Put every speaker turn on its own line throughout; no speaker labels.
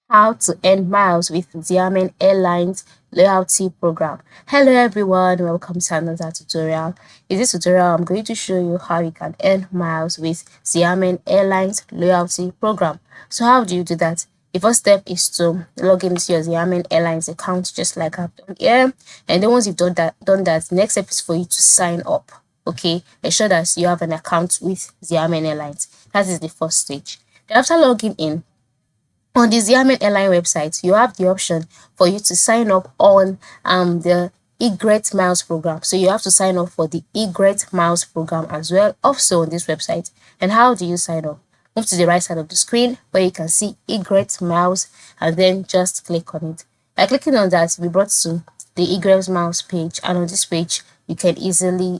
How to earn miles with Xiamen Airlines Loyalty Program. Hello everyone, welcome to another tutorial. In this tutorial, I'm going to show you how you can earn miles with Xiamen Airlines Loyalty Program. So how do you do that? The first step is to log into your Xiamen Airlines account, just like I've done here. And then once you've done that, the next step is for you to sign up. Okay, ensure that you have an account with Xiamen Airlines. That is the first stage. Then after logging in, on the Xiamen Airline website, you have the option for you to sign up on the eGreat Miles program. So you have to sign up for the eGreat Miles program as well, also on this website. And how do you sign up? Move to the right side of the screen where you can see eGreat Miles and then just click on it. By clicking on that, you'll be brought to the eGreat Miles page, and on this page, you can easily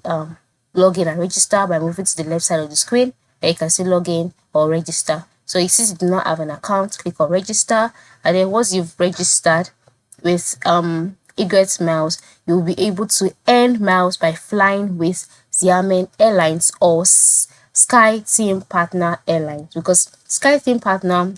log in and register by moving to the left side of the screen where you can see login or register. So since you do not have an account, click on register, and then once you've registered with eGreat Miles, you'll be able to earn miles by flying with Xiamen Airlines or SkyTeam Partner Airlines, because SkyTeam Partner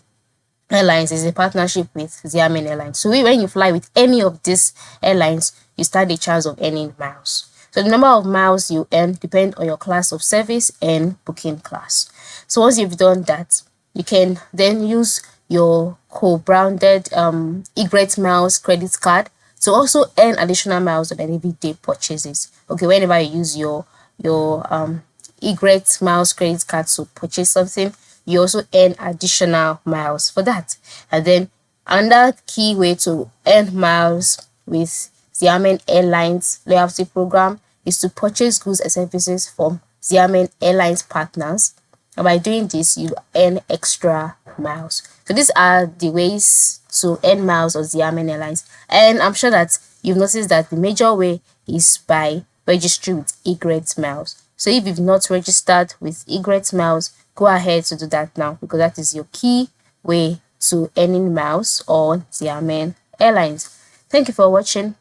Airlines is a partnership with Xiamen Airlines. So when you fly with any of these airlines, you stand a chance of earning miles. So the number of miles you earn depend on your class of service and booking class. So once you've done that, you can then use your co-branded eGreat Miles credit card to also earn additional miles on everyday purchases. Okay, whenever you use your eGreat Miles credit card to purchase something, you also earn additional miles for that. And then another key way to earn miles with Xiamen Airlines Loyalty Program is to purchase goods and services from Xiamen Airlines partners. And by doing this, you earn extra miles. So these are the ways to earn miles on Xiamen Airlines. And I'm sure that you've noticed that the major way is by registering with eGreat Miles. So if you've not registered with eGreat Miles, go ahead to do that now, because that is your key way to earning miles on Xiamen Airlines. Thank you for watching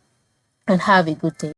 and have a good day.